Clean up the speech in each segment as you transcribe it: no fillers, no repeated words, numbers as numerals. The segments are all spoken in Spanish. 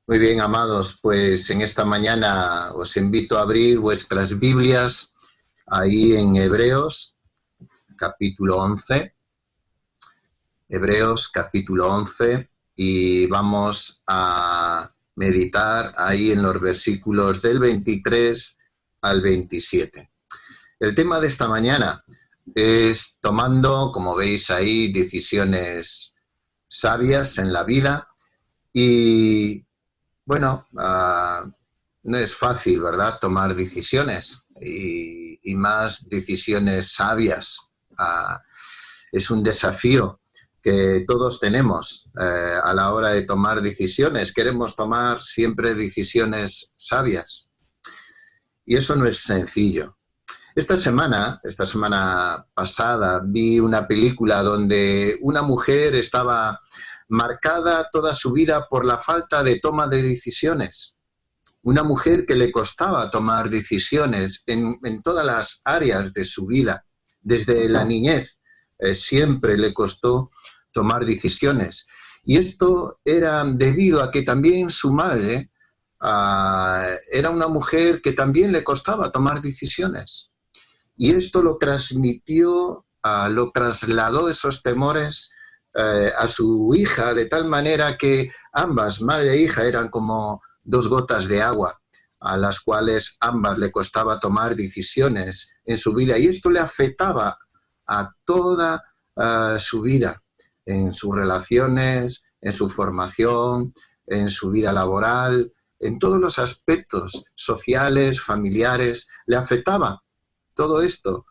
Muy bien, amados, pues en esta mañana os invito a abrir vuestras Biblias ahí en Hebreos, capítulo 11. Hebreos, capítulo 11, y vamos a meditar ahí en los versículos del 23 al 27. El tema de esta mañana es tomando, como veis ahí, decisiones sabias en la vida y bueno, no es fácil, ¿verdad?, tomar decisiones y más decisiones sabias. Es un desafío que todos tenemos a la hora de tomar decisiones. Queremos tomar siempre decisiones sabias y eso no es sencillo. Esta semana pasada, vi una película donde una mujer estaba marcada toda su vida por la falta de toma de decisiones. Una mujer que le costaba tomar decisiones en todas las áreas de su vida. Desde la niñez siempre le costó tomar decisiones. Y esto era debido a que también su madre era una mujer que también le costaba tomar decisiones. Y esto lo transmitió, lo trasladó esos temores a su hija, de tal manera que ambas, madre e hija, eran como dos gotas de agua, a las cuales ambas le costaba tomar decisiones en su vida. Y esto le afectaba a toda su vida, en sus relaciones, en su formación, en su vida laboral, en todos los aspectos sociales, familiares, le afectaba todo esto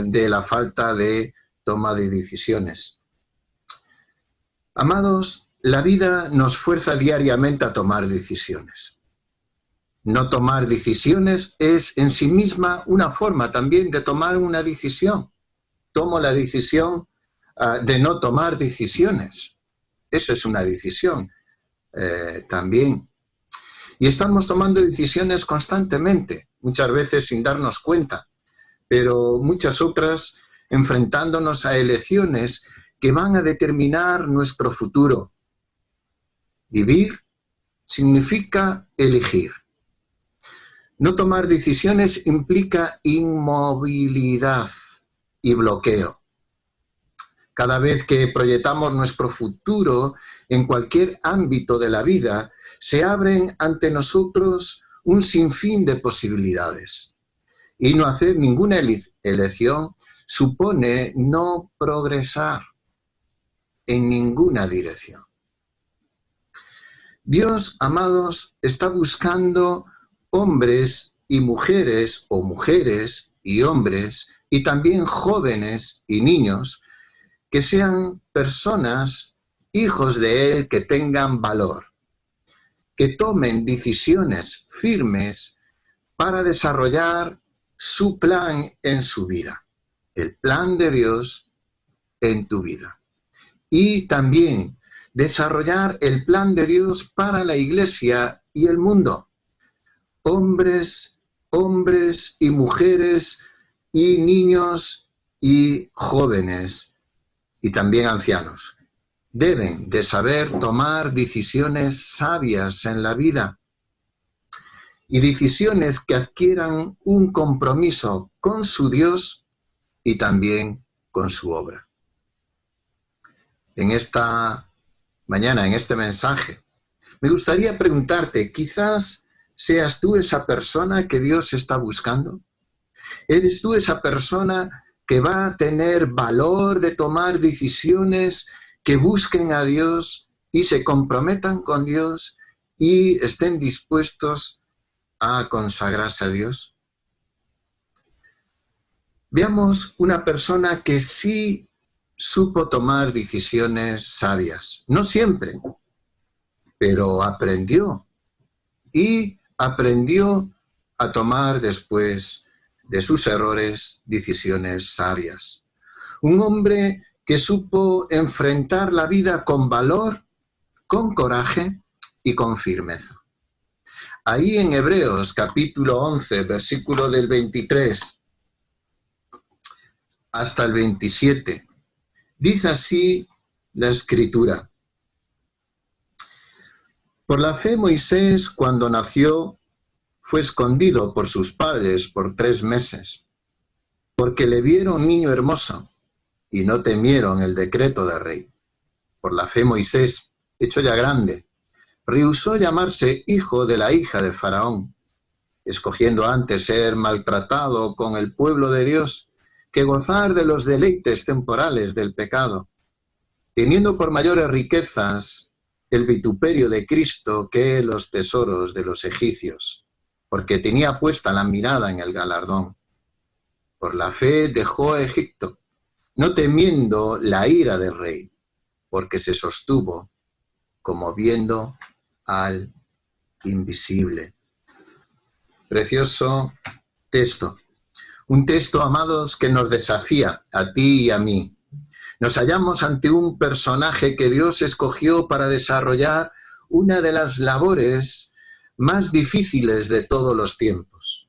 de la falta de toma de decisiones. Amados, la vida nos fuerza diariamente a tomar decisiones. No tomar decisiones es en sí misma una forma también de tomar una decisión. Tomo la decisión de no tomar decisiones. Eso es una decisión también. Y estamos tomando decisiones constantemente, muchas veces sin darnos cuenta, pero muchas otras enfrentándonos a elecciones que van a determinar nuestro futuro. Vivir significa elegir. No tomar decisiones implica inmovilidad y bloqueo. Cada vez que proyectamos nuestro futuro en cualquier ámbito de la vida, se abren ante nosotros un sinfín de posibilidades. Y no hacer ninguna elección supone no progresar en ninguna dirección. Dios, amados, está buscando hombres y mujeres, o mujeres y hombres, y también jóvenes y niños, que sean personas, hijos de Él, que tengan valor, que tomen decisiones firmes para desarrollar su plan en su vida, el plan de Dios en tu vida. Y también desarrollar el plan de Dios para la Iglesia y el mundo. Hombres y mujeres y niños y jóvenes y también ancianos deben de saber tomar decisiones sabias en la vida y decisiones que adquieran un compromiso con su Dios y también con su obra. En esta mañana, en este mensaje, me gustaría preguntarte, quizás seas tú esa persona que Dios está buscando. ¿Eres tú esa persona que va a tener valor de tomar decisiones que busquen a Dios y se comprometan con Dios y estén dispuestos a consagrarse a Dios? Veamos una persona que sí supo tomar decisiones sabias. No siempre, pero aprendió. Y aprendió a tomar después de sus errores decisiones sabias. Un hombre que supo enfrentar la vida con valor, con coraje y con firmeza. Ahí en Hebreos capítulo 11, versículo del 23 hasta el 27, dice así la Escritura: Por la fe Moisés, cuando nació, fue escondido por sus padres por 3 meses, porque le vieron niño hermoso y no temieron el decreto del rey. Por la fe Moisés, hecho ya grande, rehusó llamarse hijo de la hija de Faraón, escogiendo antes ser maltratado con el pueblo de Dios que gozar de los deleites temporales del pecado, teniendo por mayores riquezas el vituperio de Cristo que los tesoros de los egipcios, porque tenía puesta la mirada en el galardón. Por la fe dejó Egipto, no temiendo la ira del rey, porque se sostuvo como viendo al invisible. Precioso texto. Un texto, amados, que nos desafía a ti y a mí. Nos hallamos ante un personaje que Dios escogió para desarrollar una de las labores más difíciles de todos los tiempos.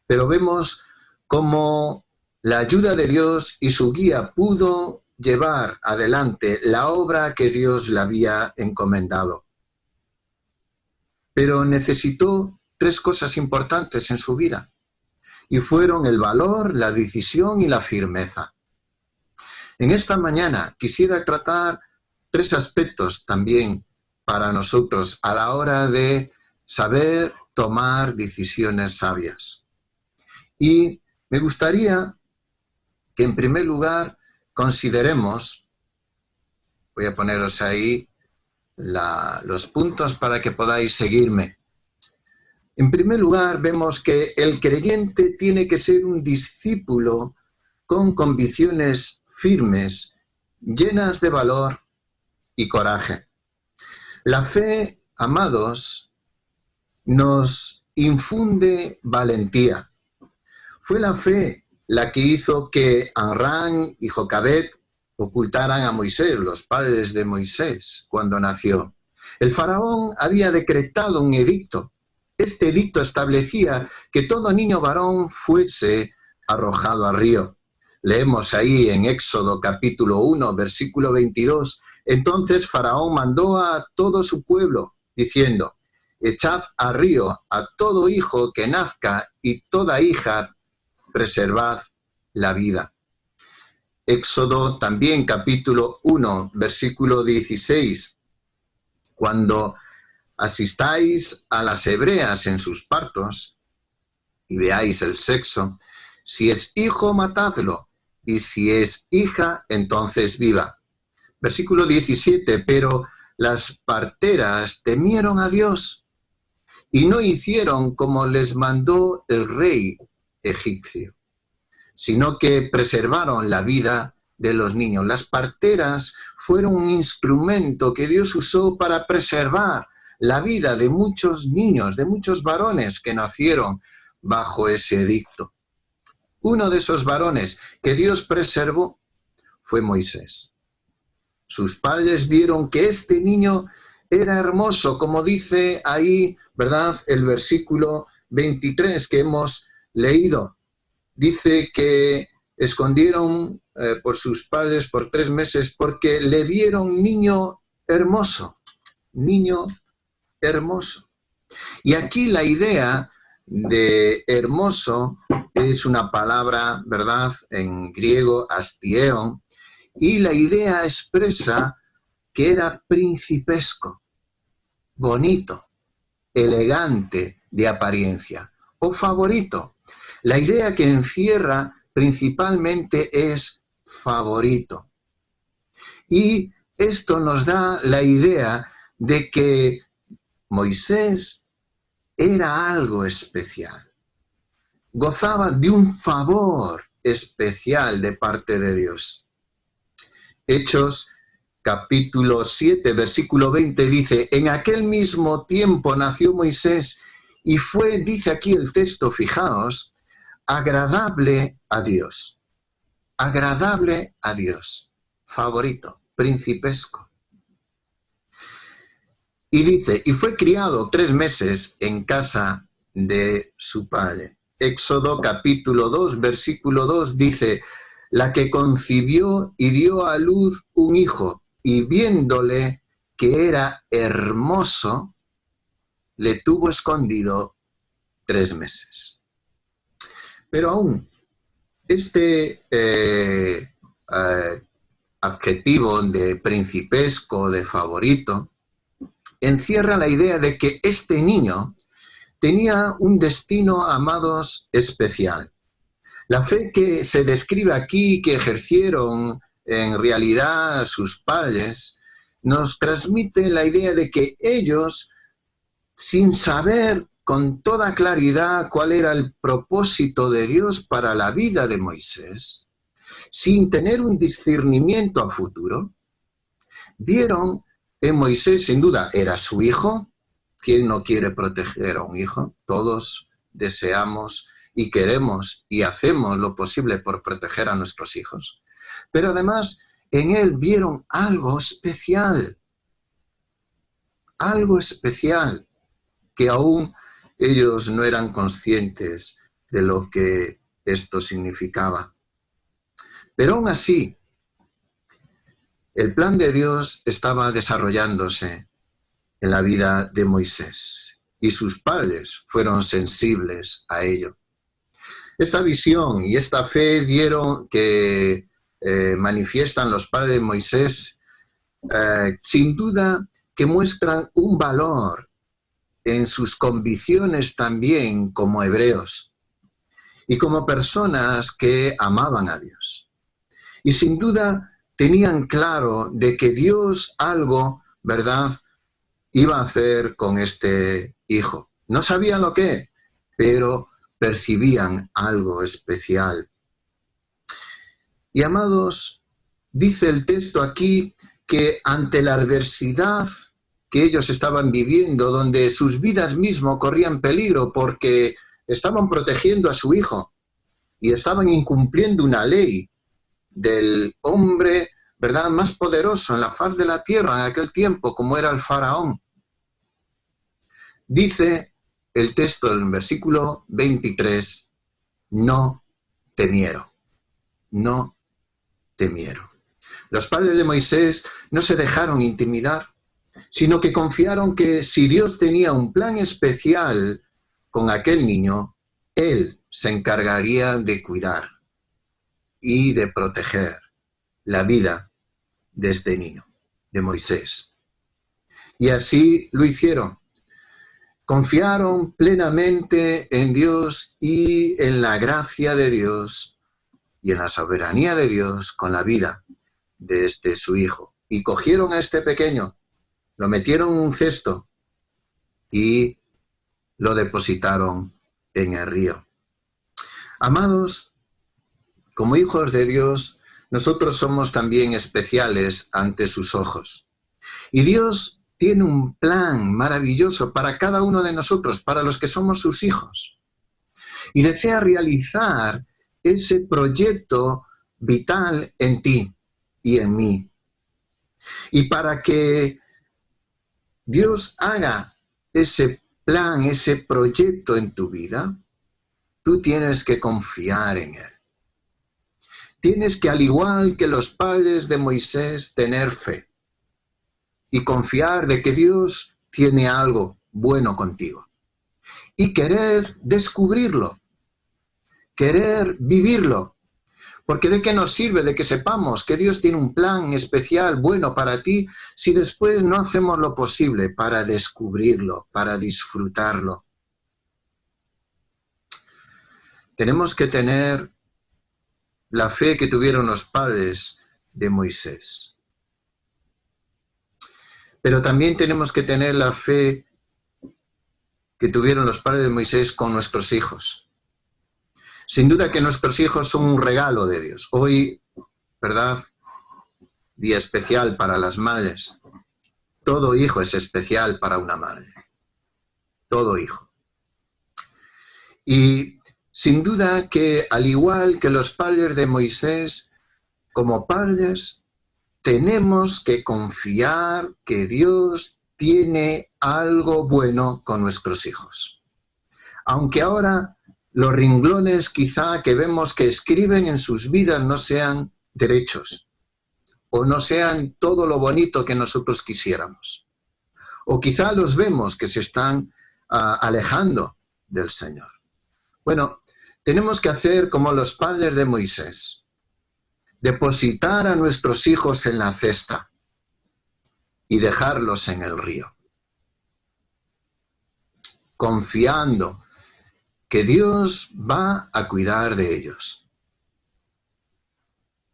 Pero vemos cómo la ayuda de Dios y su guía pudo llevar adelante la obra que Dios le había encomendado. Pero necesitó 3 cosas importantes en su vida, y fueron el valor, la decisión y la firmeza. En esta mañana quisiera tratar 3 aspectos también para nosotros a la hora de saber tomar decisiones sabias. Y me gustaría que en primer lugar consideremos, voy a poneros ahí los puntos para que podáis seguirme. En primer lugar, vemos que el creyente tiene que ser un discípulo con convicciones firmes, llenas de valor y coraje. La fe, amados, nos infunde valentía. Fue la fe la que hizo que Amram y Jocabed ocultaran a Moisés, los padres de Moisés, cuando nació. El faraón había decretado un edicto. Este edicto establecía que todo niño varón fuese arrojado al río. Leemos ahí en Éxodo capítulo 1, versículo 22. Entonces Faraón mandó a todo su pueblo, diciendo: echad al río a todo hijo que nazca y toda hija, preservad la vida. Éxodo también capítulo 1, versículo 16. Cuando asistáis a las hebreas en sus partos y veáis el sexo, si es hijo, matadlo, y si es hija, entonces viva. Versículo 17, pero las parteras temieron a Dios y no hicieron como les mandó el rey egipcio, sino que preservaron la vida de los niños. Las parteras fueron un instrumento que Dios usó para preservar la vida de muchos niños, de muchos varones que nacieron bajo ese edicto. Uno de esos varones que Dios preservó fue Moisés. Sus padres vieron que este niño era hermoso, como dice ahí, ¿verdad?, el versículo 23 que hemos leído. Dice que escondieron por sus padres por 3 meses porque le vieron niño hermoso. Y aquí la idea de hermoso es una palabra, ¿verdad?, en griego, astieon, y la idea expresa que era principesco, bonito, elegante de apariencia, o favorito. La idea que encierra principalmente es favorito. Y esto nos da la idea de que Moisés era algo especial. Gozaba de un favor especial de parte de Dios. Hechos capítulo 7, versículo 20 dice: en aquel mismo tiempo nació Moisés y fue, dice aquí el texto, fijaos, agradable a Dios. Agradable a Dios. Favorito, principesco. Y dice, y fue criado 3 meses en casa de su padre. Éxodo capítulo 2, versículo 2 dice: la que concibió y dio a luz un hijo, y viéndole que era hermoso, le tuvo escondido 3 meses. Pero aún, este adjetivo de principesco, de favorito, encierra la idea de que este niño tenía un destino, amados, especial. La fe que se describe aquí, que ejercieron en realidad sus padres, nos transmite la idea de que ellos, sin saber con toda claridad cuál era el propósito de Dios para la vida de Moisés, sin tener un discernimiento a futuro, vieron en Moisés, sin duda, era su hijo. ¿Quién no quiere proteger a un hijo? Todos deseamos y queremos y hacemos lo posible por proteger a nuestros hijos. Pero además, en él vieron algo especial, que aún ellos no eran conscientes de lo que esto significaba. Pero aún así, el plan de Dios estaba desarrollándose en la vida de Moisés y sus padres fueron sensibles a ello. Esta visión y esta fe que manifiestan los padres de Moisés, sin duda que muestran un valor en sus convicciones también como hebreos y como personas que amaban a Dios. Y sin duda tenían claro de que Dios algo, ¿verdad?, iba a hacer con este hijo. No sabían lo que, pero percibían algo especial. Y amados, dice el texto aquí que ante la adversidad que ellos estaban viviendo, donde sus vidas mismas corrían peligro porque estaban protegiendo a su hijo y estaban incumpliendo una ley del hombre, ¿verdad?, más poderoso en la faz de la tierra en aquel tiempo, como era el faraón. Dice el texto del versículo 23, no temieron. Los padres de Moisés no se dejaron intimidar, sino que confiaron que si Dios tenía un plan especial con aquel niño, Él se encargaría de cuidar y de proteger la vida de este niño, de Moisés. Y así lo hicieron. Confiaron plenamente en Dios y en la gracia de Dios y en la soberanía de Dios con la vida de su hijo. Y cogieron a este pequeño, lo metieron en un cesto y lo depositaron en el río. Amados, como hijos de Dios, nosotros somos también especiales ante sus ojos. Y Dios tiene un plan maravilloso para cada uno de nosotros, para los que somos sus hijos. Y desea realizar ese proyecto vital en ti y en mí. Y para que Dios haga ese plan, ese proyecto en tu vida, tú tienes que confiar en Él. Tienes que, al igual que los padres de Moisés, tener fe y confiar de que Dios tiene algo bueno contigo. Y querer descubrirlo, querer vivirlo. Porque ¿de qué nos sirve de que sepamos que Dios tiene un plan especial, bueno para ti, si después no hacemos lo posible para descubrirlo, para disfrutarlo? Tenemos que tener la fe que tuvieron los padres de Moisés. Pero también tenemos que tener la fe que tuvieron los padres de Moisés con nuestros hijos. Sin duda que nuestros hijos son un regalo de Dios. Hoy, ¿verdad?, día especial para las madres. Todo hijo es especial para una madre. Todo hijo. Y sin duda que, al igual que los padres de Moisés, como padres, tenemos que confiar que Dios tiene algo bueno con nuestros hijos. Aunque ahora los renglones quizá que vemos que escriben en sus vidas no sean derechos o no sean todo lo bonito que nosotros quisiéramos. O quizá los vemos que se están alejando del Señor. Bueno, tenemos que hacer como los padres de Moisés, depositar a nuestros hijos en la cesta y dejarlos en el río, confiando que Dios va a cuidar de ellos.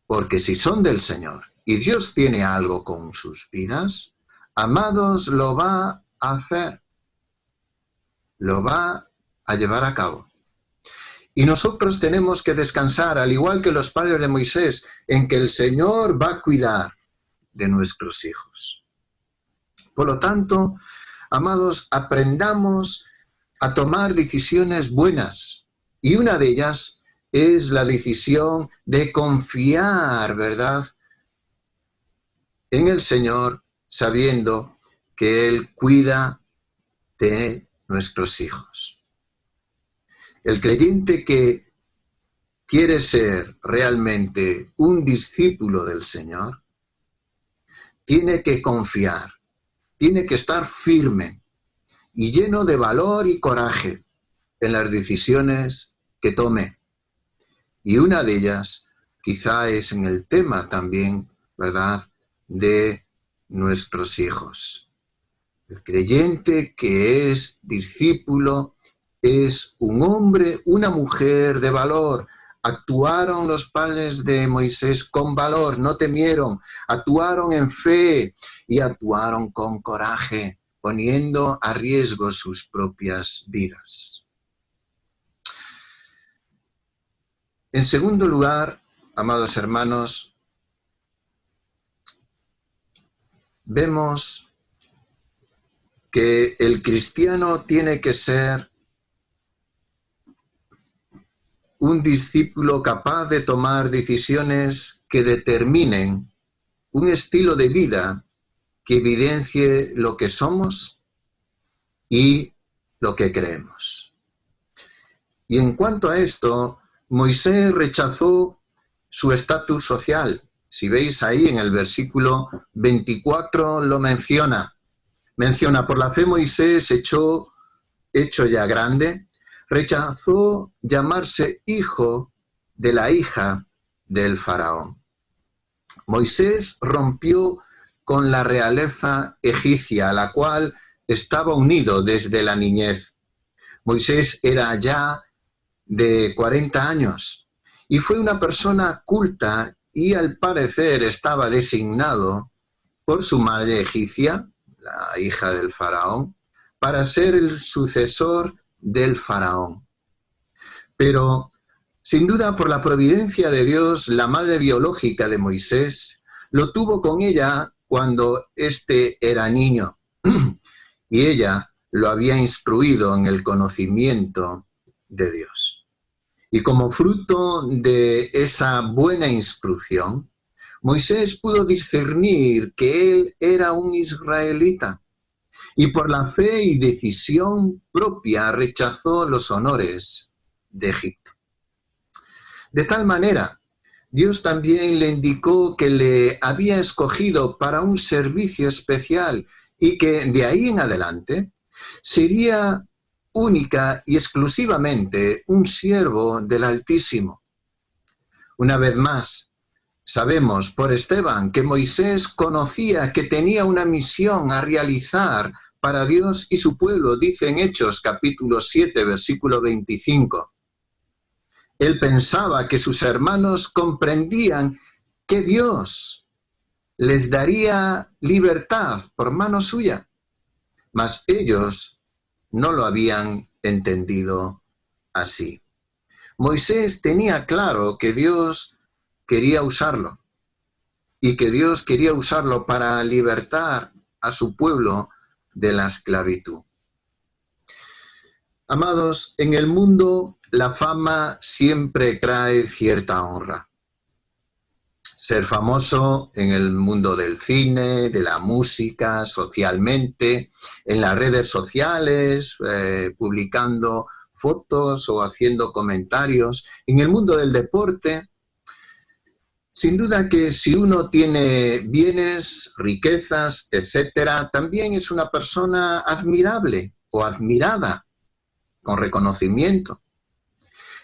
Porque si son del Señor y Dios tiene algo con sus vidas, amados, lo va a hacer, lo va a llevar a cabo. Y nosotros tenemos que descansar, al igual que los padres de Moisés, en que el Señor va a cuidar de nuestros hijos. Por lo tanto, amados, aprendamos a tomar decisiones buenas. Y una de ellas es la decisión de confiar, ¿verdad?, en el Señor, sabiendo que Él cuida de nuestros hijos. El creyente que quiere ser realmente un discípulo del Señor, tiene que confiar, tiene que estar firme y lleno de valor y coraje en las decisiones que tome. Y una de ellas quizá es en el tema también, ¿verdad?, de nuestros hijos. El creyente que es discípulo es un hombre, una mujer de valor. Actuaron los padres de Moisés con valor, no temieron, actuaron en fe y actuaron con coraje, poniendo a riesgo sus propias vidas. En segundo lugar, amados hermanos, vemos que el cristiano tiene que ser un discípulo capaz de tomar decisiones que determinen un estilo de vida que evidencie lo que somos y lo que creemos. Y en cuanto a esto, Moisés rechazó su estatus social. Si veis ahí en el versículo 24 lo menciona. Menciona, por la fe Moisés, hecho ya grande, rechazó llamarse hijo de la hija del faraón. Moisés rompió con la realeza egipcia, a la cual estaba unido desde la niñez. Moisés era ya de 40 años y fue una persona culta y al parecer estaba designado por su madre egipcia, la hija del faraón, para ser el sucesor del faraón. Pero, sin duda, por la providencia de Dios, la madre biológica de Moisés lo tuvo con ella cuando éste era niño, y ella lo había instruido en el conocimiento de Dios. Y como fruto de esa buena instrucción, Moisés pudo discernir que él era un israelita, y por la fe y decisión propia rechazó los honores de Egipto. De tal manera, Dios también le indicó que le había escogido para un servicio especial y que de ahí en adelante sería única y exclusivamente un siervo del Altísimo. Una vez más, sabemos por Esteban que Moisés conocía que tenía una misión a realizar para Dios y su pueblo, dice en Hechos capítulo 7, versículo 25. Él pensaba que sus hermanos comprendían que Dios les daría libertad por mano suya, mas ellos no lo habían entendido así. Moisés tenía claro que Dios quería usarlo y que Dios quería usarlo para libertar a su pueblo de la esclavitud. Amados, en el mundo la fama siempre trae cierta honra. Ser famoso en el mundo del cine, de la música, socialmente, en las redes sociales, publicando fotos o haciendo comentarios, en el mundo del deporte. Sin duda que si uno tiene bienes, riquezas, etcétera, también es una persona admirable o admirada, con reconocimiento.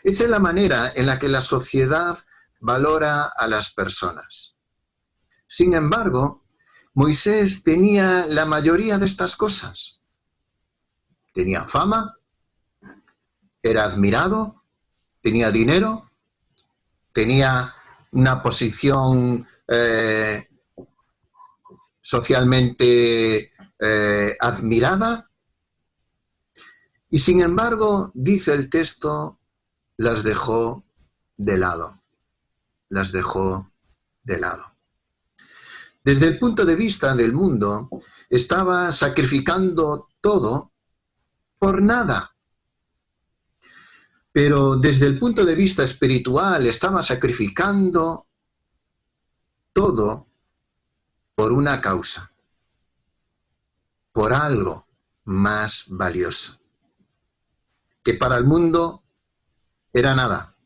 Esa es la manera en la que la sociedad valora a las personas. Sin embargo, Moisés tenía la mayoría de estas cosas. Tenía fama, era admirado, tenía dinero, tenía una posición socialmente admirada, y sin embargo, dice el texto, las dejó de lado, las dejó de lado. Desde el punto de vista del mundo, estaba sacrificando todo por nada. Pero desde el punto de vista espiritual, estaba sacrificando todo por una causa, por algo más valioso, que para el mundo era nada,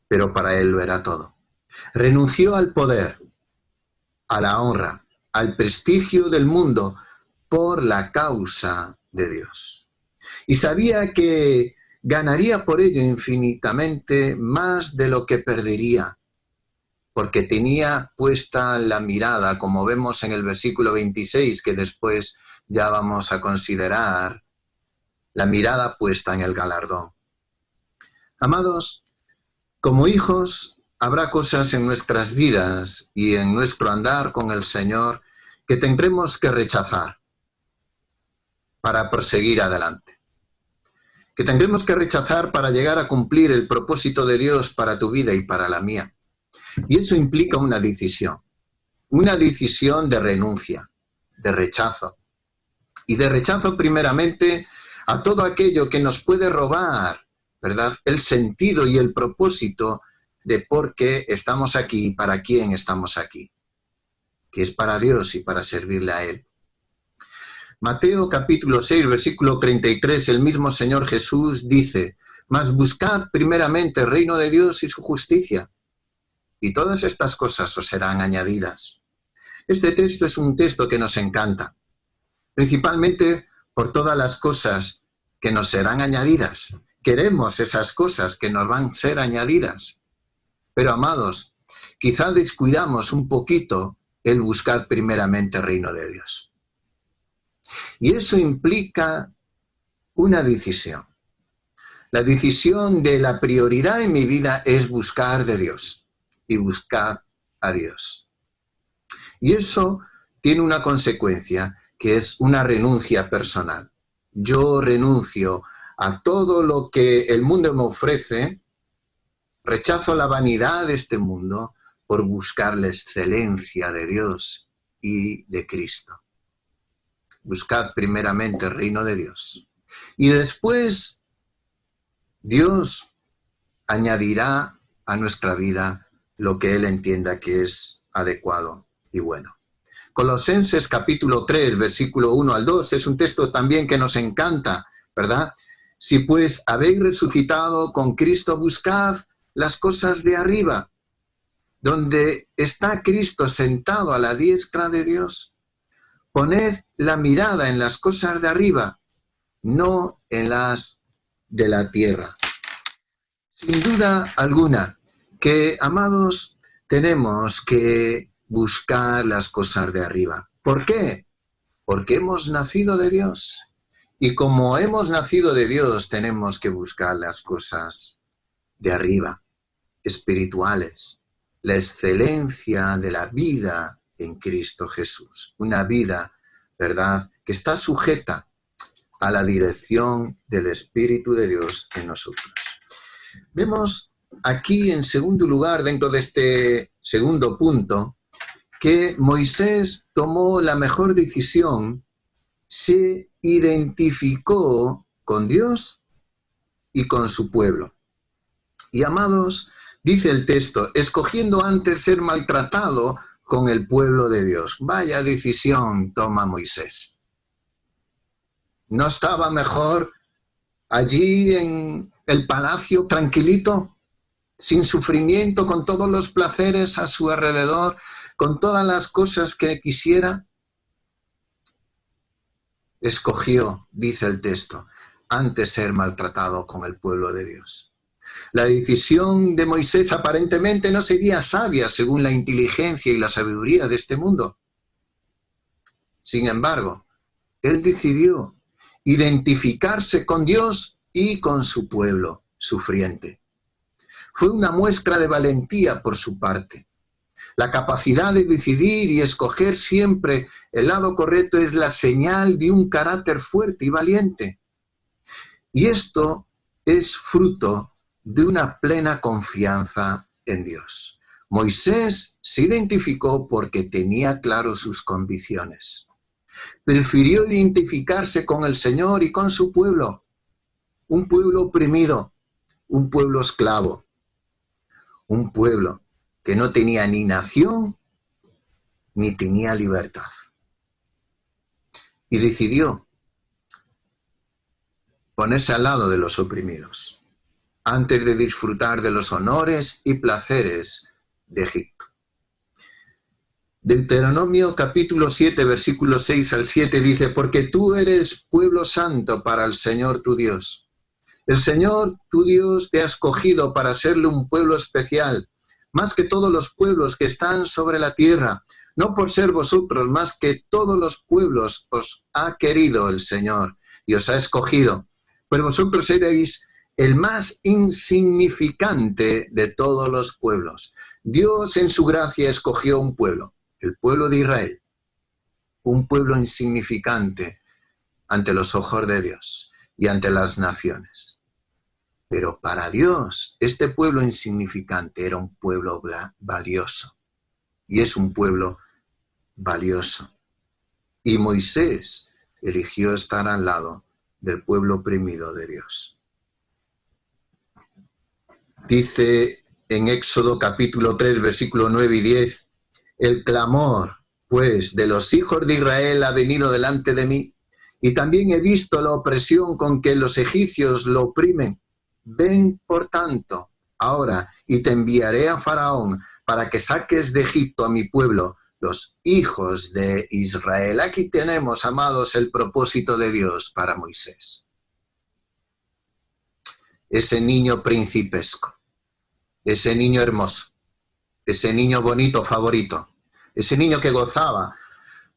pero para él lo era todo. Renunció al poder, a la honra, al prestigio del mundo por la causa de Dios. Y sabía que ganaría por ello infinitamente más de lo que perdería, porque tenía puesta la mirada, como vemos en el versículo 26, que después ya vamos a considerar, la mirada puesta en el galardón. Amados, como hijos, habrá cosas en nuestras vidas y en nuestro andar con el Señor que tendremos que rechazar para proseguir adelante. Que tendremos que rechazar para llegar a cumplir el propósito de Dios para tu vida y para la mía. Y eso implica una decisión de renuncia, de rechazo. Y de rechazo primeramente a todo aquello que nos puede robar, ¿verdad?, el sentido y el propósito de por qué estamos aquí y para quién estamos aquí, que es para Dios y para servirle a Él. Mateo capítulo 6, versículo 33, el mismo Señor Jesús dice: «Mas buscad primeramente el reino de Dios y su justicia, y todas estas cosas os serán añadidas». Este texto es un texto que nos encanta, principalmente por todas las cosas que nos serán añadidas. Queremos esas cosas que nos van a ser añadidas. Pero, amados, quizá descuidamos un poquito el buscar primeramente el reino de Dios. Y eso implica una decisión. La decisión de la prioridad en mi vida es buscar de Dios y buscar a Dios. Y eso tiene una consecuencia, que es una renuncia personal. Yo renuncio a todo lo que el mundo me ofrece, rechazo la vanidad de este mundo por buscar la excelencia de Dios y de Cristo. Buscad primeramente el reino de Dios. Y después Dios añadirá a nuestra vida lo que Él entienda que es adecuado y bueno. Colosenses capítulo 3, versículo 1 al 2, es un texto también que nos encanta, ¿verdad? Si pues habéis resucitado con Cristo, buscad las cosas de arriba, donde está Cristo sentado a la diestra de Dios. Poned la mirada en las cosas de arriba, no en las de la tierra. Sin duda alguna que, amados, tenemos que buscar las cosas de arriba. ¿Por qué? Porque hemos nacido de Dios. Y como hemos nacido de Dios, tenemos que buscar las cosas de arriba, espirituales, la excelencia de la vida en Cristo Jesús. Una vida, ¿verdad?, que está sujeta a la dirección del Espíritu de Dios en nosotros. Vemos aquí, en segundo lugar, dentro de este segundo punto, que Moisés tomó la mejor decisión, se identificó con Dios y con su pueblo. Y, amados, dice el texto, escogiendo antes ser maltratado con el pueblo de Dios. Vaya decisión toma Moisés. ¿No estaba mejor allí en el palacio tranquilito, sin sufrimiento, con todos los placeres a su alrededor, con todas las cosas que quisiera? Escogió, dice el texto, antes ser maltratado con el pueblo de Dios. La decisión de Moisés aparentemente no sería sabia según la inteligencia y la sabiduría de este mundo. Sin embargo, él decidió identificarse con Dios y con su pueblo sufriente. Fue una muestra de valentía por su parte. La capacidad de decidir y escoger siempre el lado correcto es la señal de un carácter fuerte y valiente. Y esto es fruto de una plena confianza en Dios. Moisés se identificó porque tenía claro sus convicciones. Prefirió identificarse con el Señor y con su pueblo, un pueblo oprimido, un pueblo esclavo, un pueblo que no tenía ni nación ni tenía libertad. Y decidió ponerse al lado de los oprimidos, antes de disfrutar de los honores y placeres de Egipto. Deuteronomio capítulo 7, versículos 6 al 7 dice: porque tú eres pueblo santo para el Señor tu Dios. El Señor tu Dios te ha escogido para serle un pueblo especial, más que todos los pueblos que están sobre la tierra. No por ser vosotros más que todos los pueblos os ha querido el Señor y os ha escogido, pero vosotros erais el más insignificante de todos los pueblos. Dios en su gracia escogió un pueblo, el pueblo de Israel, un pueblo insignificante ante los ojos de Dios y ante las naciones. Pero para Dios, este pueblo insignificante era un pueblo valioso. Y es un pueblo valioso. Y Moisés eligió estar al lado del pueblo oprimido de Dios. Dice en Éxodo capítulo 3, versículo 9 y 10, el clamor, pues, de los hijos de Israel ha venido delante de mí, y también he visto la opresión con que los egipcios lo oprimen. Ven, por tanto, ahora, y te enviaré a Faraón para que saques de Egipto a mi pueblo, los hijos de Israel. Aquí tenemos, amados, el propósito de Dios para Moisés. Ese niño principesco, ese niño hermoso, ese niño bonito favorito, ese niño que gozaba,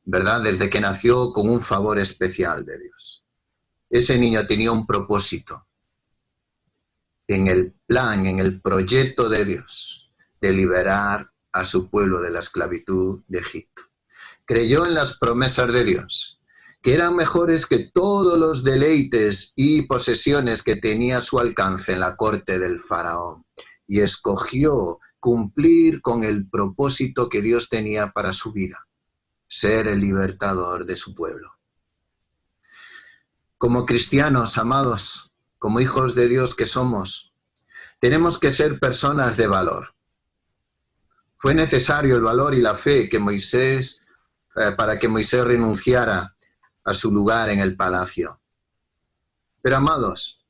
¿verdad?, desde que nació con un favor especial de Dios. Ese niño tenía un propósito en el plan, en el proyecto de Dios, de liberar a su pueblo de la esclavitud de Egipto. Creyó en las promesas de Dios, que eran mejores que todos los deleites y posesiones que tenía a su alcance en la corte del faraón, y escogió cumplir con el propósito que Dios tenía para su vida, ser el libertador de su pueblo. Como cristianos, amados, como hijos de Dios que somos, tenemos que ser personas de valor. Fue necesario el valor y la fe que para que Moisés renunciara a su lugar en el palacio. Pero, amados,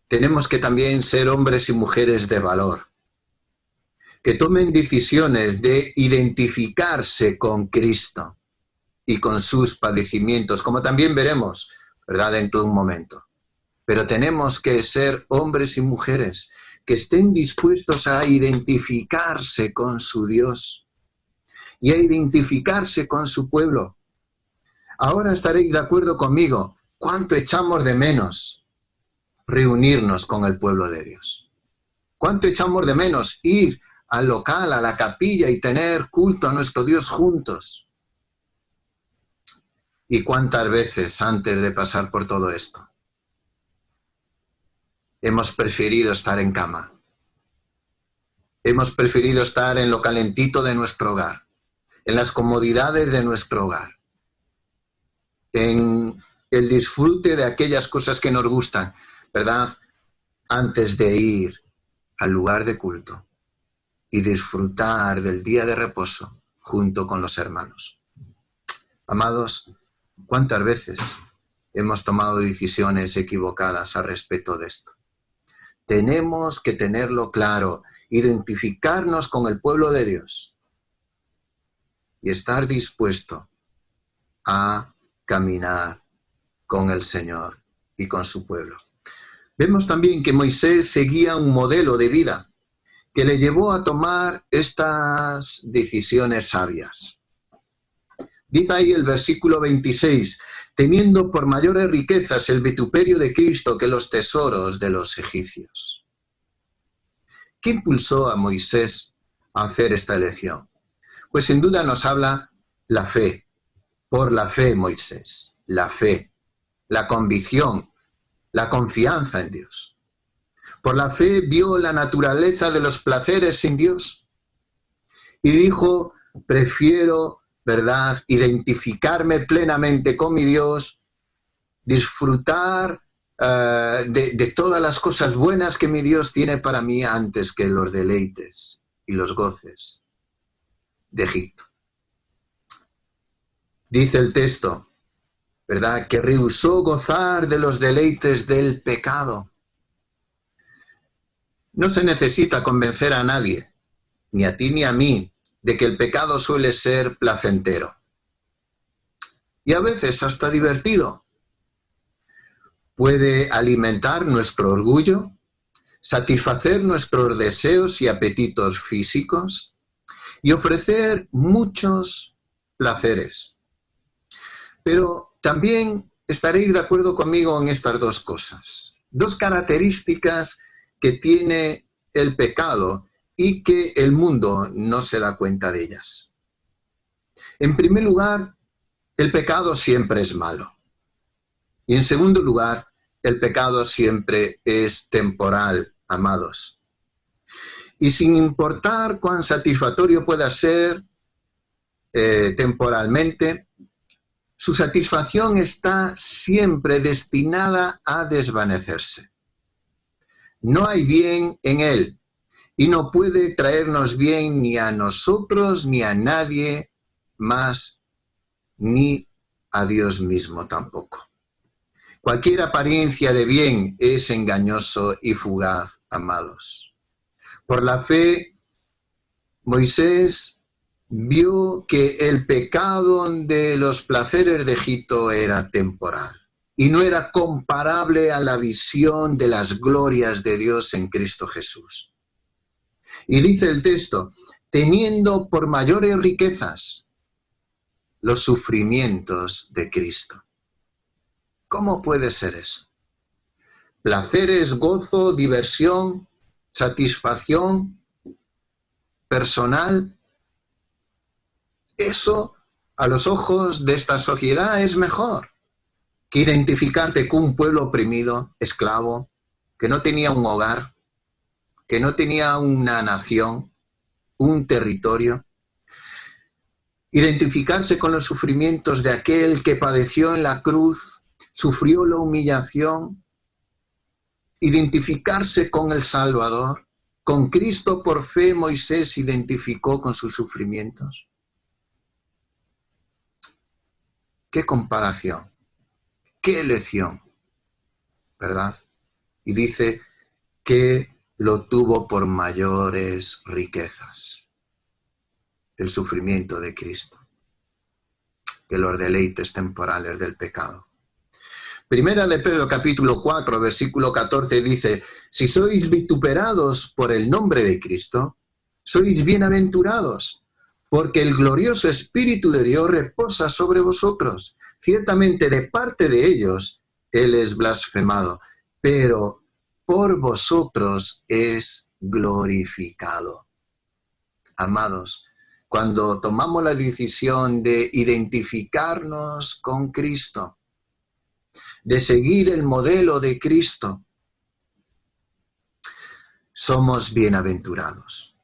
tenemos que también ser hombres y mujeres de valor, que tomen decisiones de identificarse con Cristo y con sus padecimientos, como también veremos, ¿verdad?, dentro de un momento. Pero tenemos que ser hombres y mujeres que estén dispuestos a identificarse con su Dios y a identificarse con su pueblo. Ahora estaréis de acuerdo conmigo, ¿cuánto echamos de menos reunirnos con el pueblo de Dios? ¿Cuánto echamos de menos ir al local, a la capilla y tener culto a nuestro Dios juntos? ¿Y cuántas veces antes de pasar por todo esto hemos preferido estar en cama? Hemos preferido estar en lo calentito de nuestro hogar, en las comodidades de nuestro hogar, en el disfrute de aquellas cosas que nos gustan, ¿verdad?, antes de ir al lugar de culto y disfrutar del día de reposo junto con los hermanos. Amados, ¿cuántas veces hemos tomado decisiones equivocadas al respecto de esto? Tenemos que tenerlo claro, identificarnos con el pueblo de Dios y estar dispuesto a caminar con el Señor y con su pueblo. Vemos también que Moisés seguía un modelo de vida que le llevó a tomar estas decisiones sabias. Dice ahí el versículo 26, teniendo por mayores riquezas el vituperio de Cristo que los tesoros de los egipcios. ¿Qué impulsó a Moisés a hacer esta elección? Pues sin duda nos habla la fe. Por la fe, Moisés, la fe, la convicción, la confianza en Dios. Por la fe vio la naturaleza de los placeres sin Dios y dijo, prefiero, ¿verdad?, identificarme plenamente con mi Dios, disfrutar de todas las cosas buenas que mi Dios tiene para mí antes que los deleites y los goces de Egipto. Dice el texto, ¿verdad?, que rehusó gozar de los deleites del pecado. No se necesita convencer a nadie, ni a ti ni a mí, de que el pecado suele ser placentero. Y a veces hasta divertido. Puede alimentar nuestro orgullo, satisfacer nuestros deseos y apetitos físicos y ofrecer muchos placeres. Pero también estaréis de acuerdo conmigo en estas dos cosas. Dos características que tiene el pecado y que el mundo no se da cuenta de ellas. En primer lugar, el pecado siempre es malo. Y en segundo lugar, el pecado siempre es temporal, amados. Y sin importar cuán satisfactorio pueda ser temporalmente, su satisfacción está siempre destinada a desvanecerse. No hay bien en él y no puede traernos bien ni a nosotros ni a nadie más, ni a Dios mismo tampoco. Cualquier apariencia de bien es engañoso y fugaz, amados. Por la fe, Moisés vio que el pecado de los placeres de Egipto era temporal y no era comparable a la visión de las glorias de Dios en Cristo Jesús. Y dice el texto, teniendo por mayores riquezas los sufrimientos de Cristo. ¿Cómo puede ser eso? Placeres, gozo, diversión, satisfacción personal. Eso, a los ojos de esta sociedad, es mejor que identificarte con un pueblo oprimido, esclavo, que no tenía un hogar, que no tenía una nación, un territorio. Identificarse con los sufrimientos de aquel que padeció en la cruz, sufrió la humillación. Identificarse con el Salvador. Con Cristo por fe Moisés se identificó con sus sufrimientos. ¡Qué comparación! ¡Qué elección! ¿Verdad? Y dice que lo tuvo por mayores riquezas. El sufrimiento de Cristo. Que los deleites temporales del pecado. Primera de Pedro capítulo 4, versículo 14 dice, si sois vituperados por el nombre de Cristo, sois bienaventurados, porque el glorioso Espíritu de Dios reposa sobre vosotros. Ciertamente de parte de ellos Él es blasfemado, pero por vosotros es glorificado. Amados, cuando tomamos la decisión de identificarnos con Cristo, de seguir el modelo de Cristo, somos bienaventurados.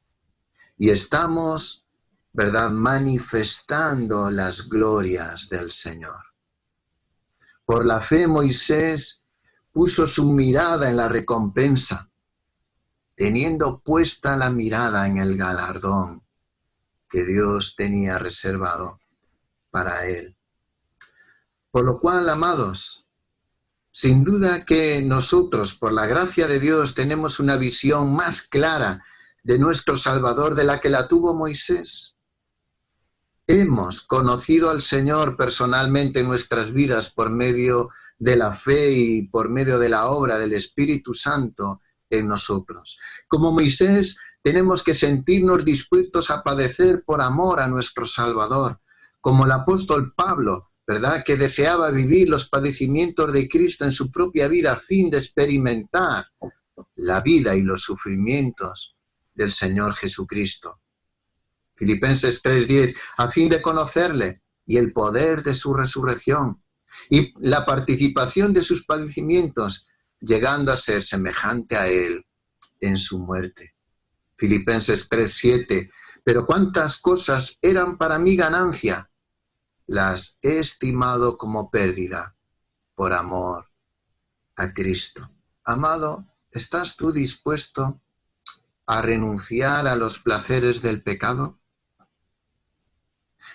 Y estamos, ¿verdad?, manifestando las glorias del Señor. Por la fe Moisés puso su mirada en la recompensa, teniendo puesta la mirada en el galardón que Dios tenía reservado para él. Por lo cual, amados, sin duda que nosotros, por la gracia de Dios, tenemos una visión más clara de nuestro Salvador de la que la tuvo Moisés. Hemos conocido al Señor personalmente en nuestras vidas por medio de la fe y por medio de la obra del Espíritu Santo en nosotros. Como Moisés, tenemos que sentirnos dispuestos a padecer por amor a nuestro Salvador, como el apóstol Pablo, ¿verdad?, que deseaba vivir los padecimientos de Cristo en su propia vida a fin de experimentar la vida y los sufrimientos del Señor Jesucristo. Filipenses 3:10, a fin de conocerle y el poder de su resurrección y la participación de sus padecimientos, llegando a ser semejante a él en su muerte. Filipenses 3:7, pero cuántas cosas eran para mí ganancia, las he estimado como pérdida por amor a Cristo. Amado, ¿estás tú dispuesto a renunciar a los placeres del pecado?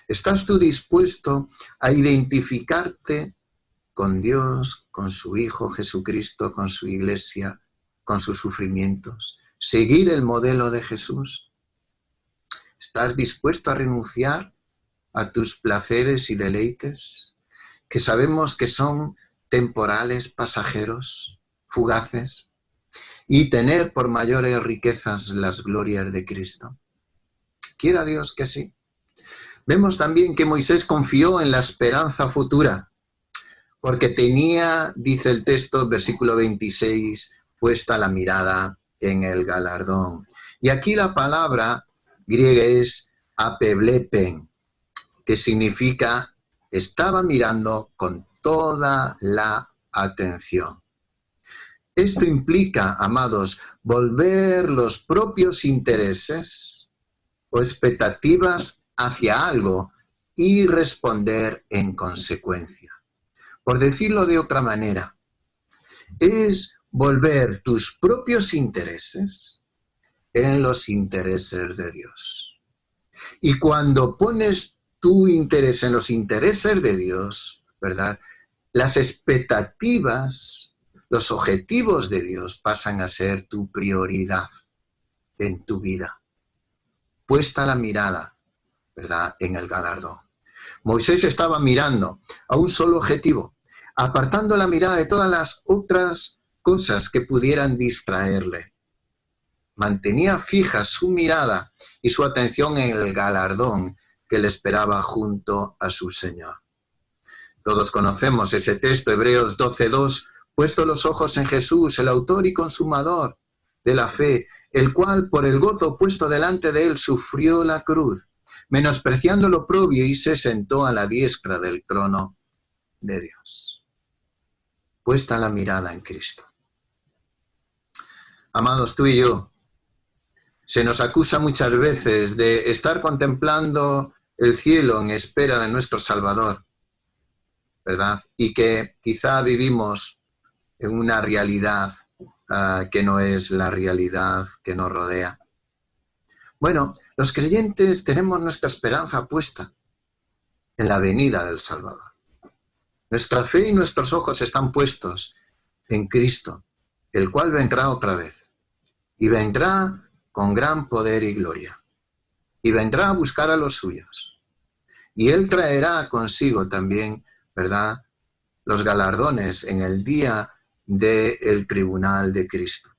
¿Estás tú dispuesto a identificarte con Dios, con su Hijo Jesucristo, con su Iglesia, con sus sufrimientos? ¿Seguir el modelo de Jesús? ¿Estás dispuesto a renunciar a tus placeres y deleites, que sabemos que son temporales, pasajeros, fugaces, y tener por mayores riquezas las glorias de Cristo? Quiera Dios que sí. Vemos también que Moisés confió en la esperanza futura, porque tenía, dice el texto, versículo 26, puesta la mirada en el galardón. Y aquí la palabra griega es apeblepen, que significa estaba mirando con toda la atención. Esto implica, amados, volver los propios intereses o expectativas hacia algo y responder en consecuencia. Por decirlo de otra manera, es volver tus propios intereses en los intereses de Dios. Y cuando pones tu interés en los intereses de Dios, ¿verdad?, las expectativas, los objetivos de Dios pasan a ser tu prioridad en tu vida. Puesta la mirada, ¿verdad?, en el galardón. Moisés estaba mirando a un solo objetivo, apartando la mirada de todas las otras cosas que pudieran distraerle. Mantenía fija su mirada y su atención en el galardón que le esperaba junto a su Señor. Todos conocemos ese texto, Hebreos 12:2, puesto los ojos en Jesús, el autor y consumador de la fe, el cual por el gozo puesto delante de él sufrió la cruz, menospreciando lo oprobio, y se sentó a la diestra del trono de Dios. Puesta la mirada en Cristo. Amados, tú y yo, se nos acusa muchas veces de estar contemplando el cielo en espera de nuestro Salvador, ¿verdad? Y que quizá vivimos en una realidad que no es la realidad que nos rodea. Bueno, los creyentes tenemos nuestra esperanza puesta en la venida del Salvador. Nuestra fe y nuestros ojos están puestos en Cristo, el cual vendrá otra vez. Y vendrá con gran poder y gloria. Y vendrá a buscar a los suyos. Y Él traerá consigo también, ¿verdad?, los galardones en el día del tribunal de Cristo.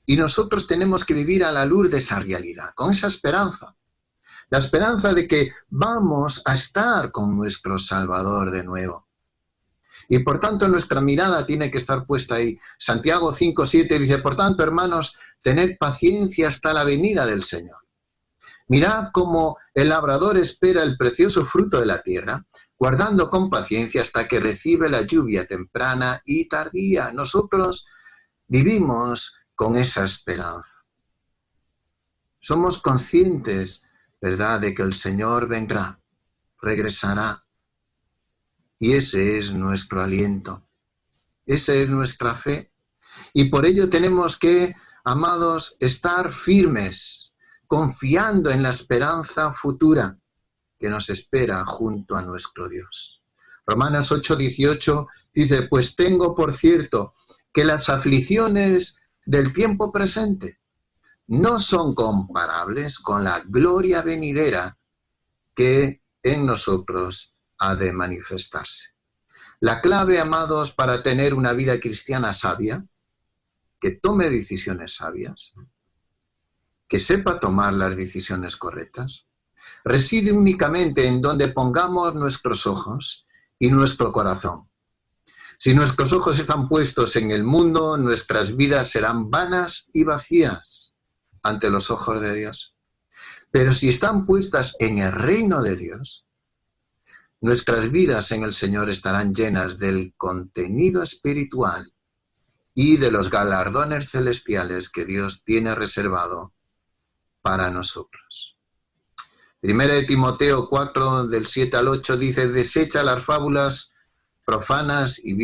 Y nosotros tenemos que vivir a la luz de esa realidad, con esa esperanza. La esperanza de que vamos a estar con nuestro Salvador de nuevo. Y por tanto nuestra mirada tiene que estar puesta ahí. Santiago 5:7 dice, por tanto, hermanos, tened paciencia hasta la venida del Señor. Mirad cómo el labrador espera el precioso fruto de la tierra, guardando con paciencia hasta que recibe la lluvia temprana y tardía. Nosotros vivimos con esa esperanza. Somos conscientes, ¿verdad?, de que el Señor vendrá, regresará. Y ese es nuestro aliento, esa es nuestra fe. Y por ello tenemos que, amados, estar firmes, confiando en la esperanza futura que nos espera junto a nuestro Dios. Romanos 8:18 dice, pues tengo por cierto que las aflicciones del tiempo presente no son comparables con la gloria venidera que en nosotros ha de manifestarse. La clave, amados, para tener una vida cristiana sabia, que tome decisiones sabias, que sepa tomar las decisiones correctas, reside únicamente en donde pongamos nuestros ojos y nuestro corazón. Si nuestros ojos están puestos en el mundo, nuestras vidas serán vanas y vacías ante los ojos de Dios. Pero si están puestas en el reino de Dios, nuestras vidas en el Señor estarán llenas del contenido espiritual y de los galardones celestiales que Dios tiene reservado para nosotros. Primera de Timoteo 4, del 7 al 8, dice: desecha las fábulas profanas y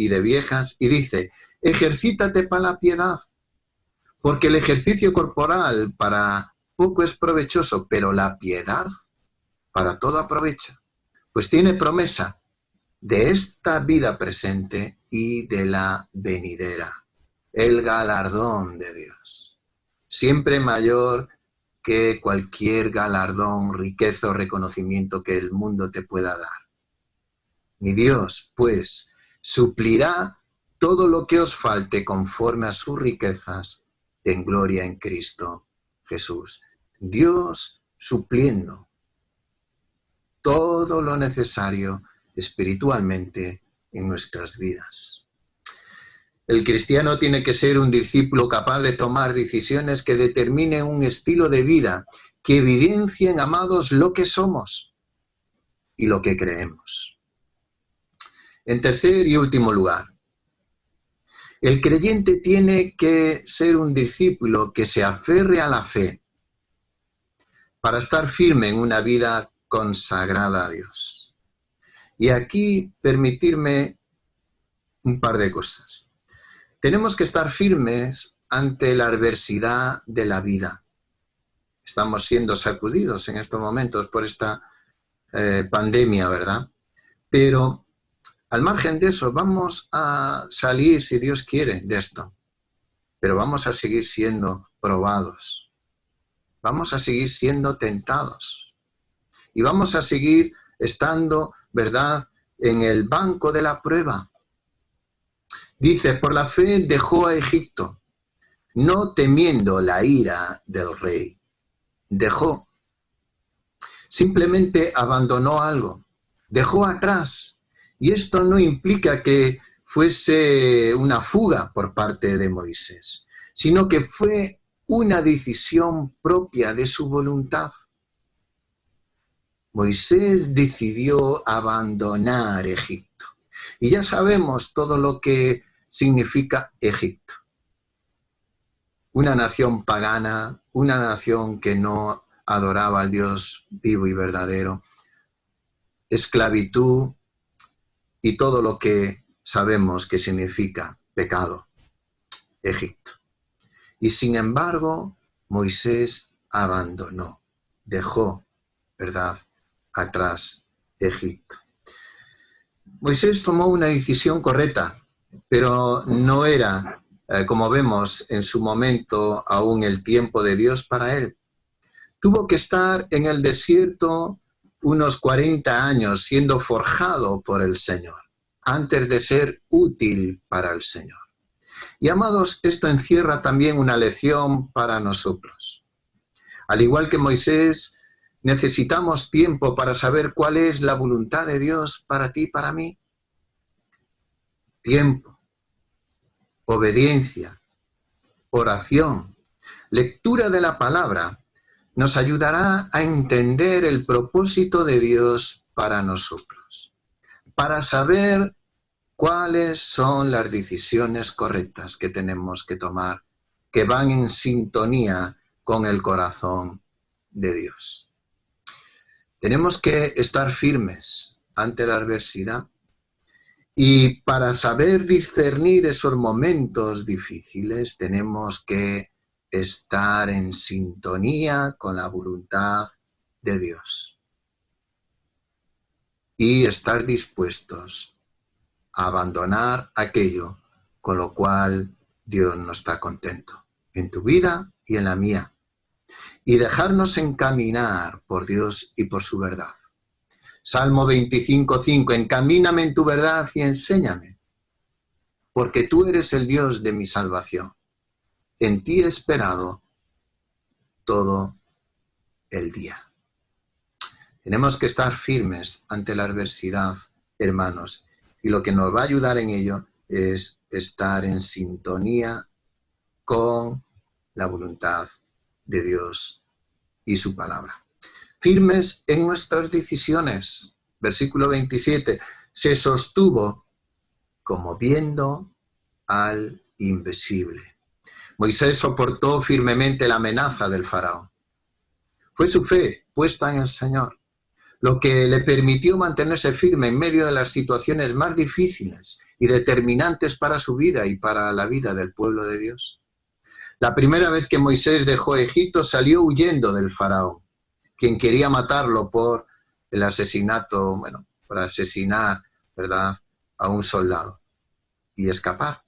de viejas, y dice: ejercítate para la piedad, porque el ejercicio corporal para poco es provechoso, pero la piedad para todo aprovecha, pues tiene promesa de esta vida presente y de la venidera, el galardón de Dios, siempre mayor que cualquier galardón, riqueza o reconocimiento que el mundo te pueda dar. Mi Dios, pues, suplirá todo lo que os falte conforme a sus riquezas en gloria en Cristo Jesús. Dios supliendo todo lo necesario espiritualmente en nuestras vidas. El cristiano tiene que ser un discípulo capaz de tomar decisiones que determinen un estilo de vida, que evidencien, amados, lo que somos y lo que creemos. En tercer y último lugar, el creyente tiene que ser un discípulo que se aferre a la fe para estar firme en una vida consagrada a Dios. Y aquí permitirme un par de cosas. Tenemos que estar firmes ante la adversidad de la vida. Estamos siendo sacudidos en estos momentos por esta pandemia, ¿verdad? Pero al margen de eso, vamos a salir, si Dios quiere, de esto. Pero vamos a seguir siendo probados. Vamos a seguir siendo tentados. Y vamos a seguir estando, ¿verdad?, en el banco de la prueba. Dice: por la fe dejó a Egipto, no temiendo la ira del rey. Dejó. Simplemente abandonó algo. Dejó atrás. Y esto no implica que fuese una fuga por parte de Moisés, sino que fue una decisión propia de su voluntad. Moisés decidió abandonar Egipto. Y ya sabemos todo lo que significa Egipto. Una nación pagana, una nación que no adoraba al Dios vivo y verdadero, esclavitud y todo lo que sabemos que significa pecado, Egipto. Y sin embargo, Moisés abandonó, dejó, ¿verdad?, atrás Egipto. Moisés tomó una decisión correcta, pero no era, como vemos en su momento, aún el tiempo de Dios para él. Tuvo que estar en el desierto unos 40 años siendo forjado por el Señor, antes de ser útil para el Señor. Y amados, esto encierra también una lección para nosotros. Al igual que Moisés, necesitamos tiempo para saber cuál es la voluntad de Dios para ti y para mí. Tiempo, obediencia, oración, lectura de la palabra nos ayudará a entender el propósito de Dios para nosotros, para saber cuáles son las decisiones correctas que tenemos que tomar, que van en sintonía con el corazón de Dios. Tenemos que estar firmes ante la adversidad y para saber discernir esos momentos difíciles tenemos que estar en sintonía con la voluntad de Dios y estar dispuestos a abandonar aquello con lo cual Dios no está contento en tu vida y en la mía, y dejarnos encaminar por Dios y por su verdad. Salmo 25:5, encamíname en tu verdad y enséñame, porque tú eres el Dios de mi salvación. En ti he esperado todo el día. Tenemos que estar firmes ante la adversidad, hermanos, y lo que nos va a ayudar en ello es estar en sintonía con la voluntad de Dios y su palabra. Firmes en nuestras decisiones. Versículo 27, se sostuvo como viendo al invisible. Moisés soportó firmemente la amenaza del faraón. Fue su fe puesta en el Señor lo que le permitió mantenerse firme en medio de las situaciones más difíciles y determinantes para su vida y para la vida del pueblo de Dios. La primera vez que Moisés dejó Egipto salió huyendo del faraón, quien quería matarlo por el asesinato, por asesinar, ¿verdad?, a un soldado y escapar.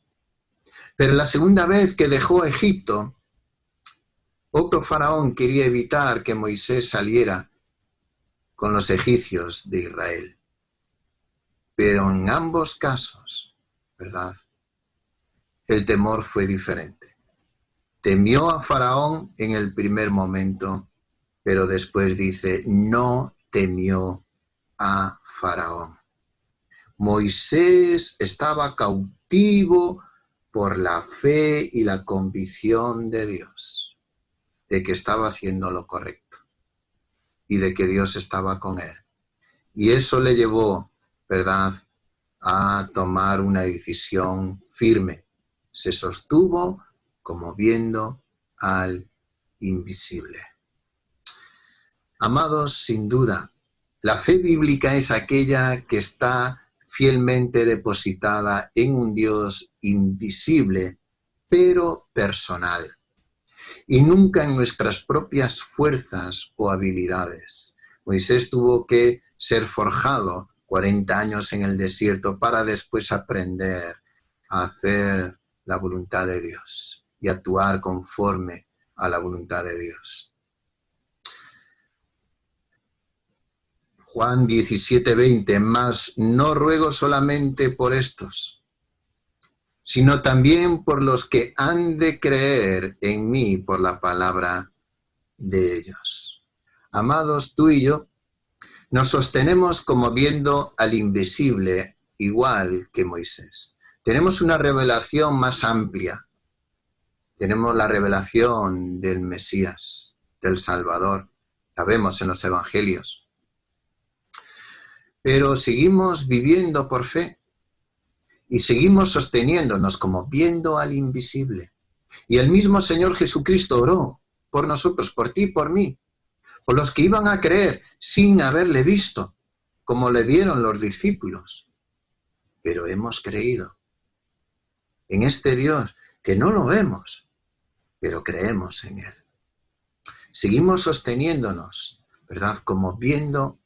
Pero la segunda vez que dejó Egipto, otro faraón quería evitar que Moisés saliera con los egipcios de Israel. Pero en ambos casos, ¿verdad?, el temor fue diferente. Temió a Faraón en el primer momento, pero después dice, no temió a Faraón. Moisés estaba cautivo por la fe y la convicción de Dios, de que estaba haciendo lo correcto y de que Dios estaba con él. Y eso le llevó, ¿verdad?, a tomar una decisión firme. Se sostuvo como viendo al invisible. Amados, sin duda, la fe bíblica es aquella que está fielmente depositada en un Dios invisible, pero personal, y nunca en nuestras propias fuerzas o habilidades. Moisés tuvo que ser forjado 40 años en el desierto para después aprender a hacer la voluntad de Dios y actuar conforme a la voluntad de Dios. Juan 17:20, mas no ruego solamente por estos, sino también por los que han de creer en mí por la palabra de ellos. Amados, tú y yo nos sostenemos como viendo al invisible, igual que Moisés. Tenemos una revelación más amplia. Tenemos la revelación del Mesías, del Salvador. La vemos en los evangelios. Pero seguimos viviendo por fe y seguimos sosteniéndonos como viendo al invisible. Y el mismo Señor Jesucristo oró por nosotros, por ti y por mí, por los que iban a creer sin haberle visto, como le vieron los discípulos. Pero hemos creído en este Dios que no lo vemos, pero creemos en Él. Seguimos sosteniéndonos, ¿verdad?, como viendo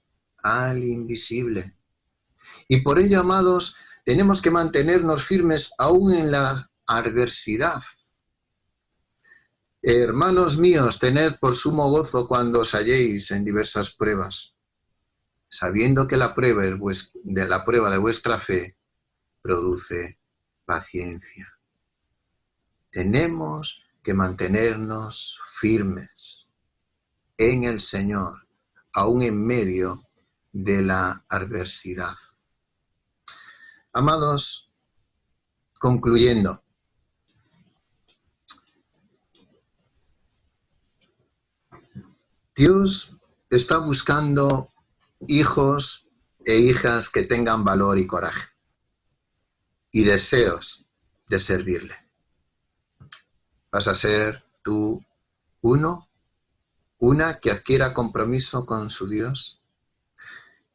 al invisible. Y por ello, amados, tenemos que mantenernos firmes aún en la adversidad. Hermanos míos, tened por sumo gozo cuando os halléis en diversas pruebas, sabiendo que la prueba de vuestra fe produce paciencia. Tenemos que mantenernos firmes en el Señor, aún en medio de la adversidad. Amados, concluyendo, Dios está buscando hijos e hijas que tengan valor y coraje y deseos de servirle. Vas a ser tú una que adquiera compromiso con su Dios,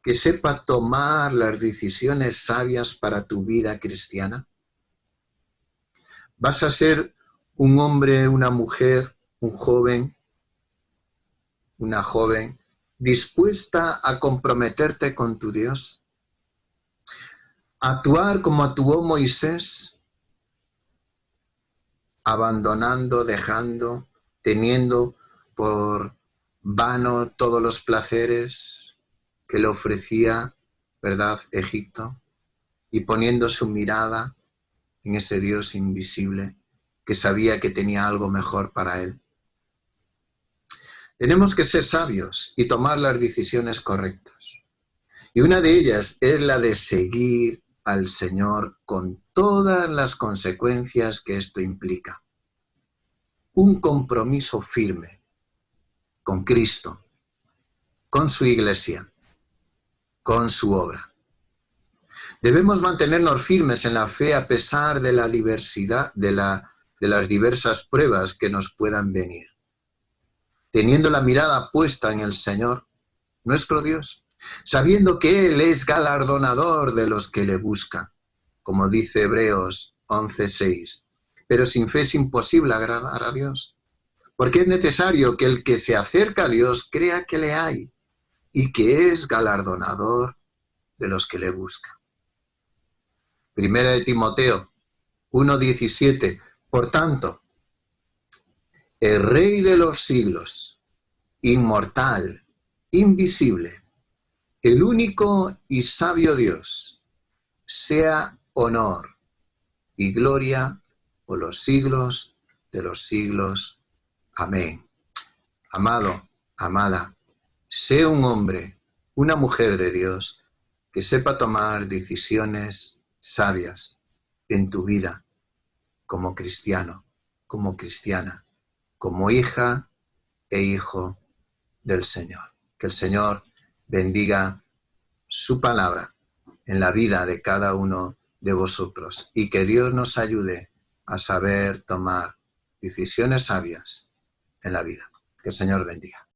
que sepa tomar las decisiones sabias para tu vida cristiana. Vas a ser un hombre, una mujer, un joven, una joven, dispuesta a comprometerte con tu Dios, actuar como actuó Moisés, abandonando, dejando, teniendo por vano todos los placeres, que le ofrecía, ¿verdad?, Egipto, y poniendo su mirada en ese Dios invisible que sabía que tenía algo mejor para él. Tenemos que ser sabios y tomar las decisiones correctas. Y una de ellas es la de seguir al Señor con todas las consecuencias que esto implica. Un compromiso firme con Cristo, con su iglesia, con su obra. Debemos mantenernos firmes en la fe a pesar de la diversidad, de las diversas pruebas que nos puedan venir. Teniendo la mirada puesta en el Señor, nuestro Dios, sabiendo que Él es galardonador de los que le buscan, como dice Hebreos 11:6. Pero sin fe es imposible agradar a Dios, porque es necesario que el que se acerca a Dios crea que le hay y que es galardonador de los que le buscan. Primera de Timoteo 1:17. Por tanto, el Rey de los siglos, inmortal, invisible, el único y sabio Dios, sea honor y gloria por los siglos de los siglos. Amén. Amado, amada, sé un hombre, una mujer de Dios, que sepa tomar decisiones sabias en tu vida como cristiano, como cristiana, como hija e hijo del Señor. Que el Señor bendiga su palabra en la vida de cada uno de vosotros y que Dios nos ayude a saber tomar decisiones sabias en la vida. Que el Señor bendiga.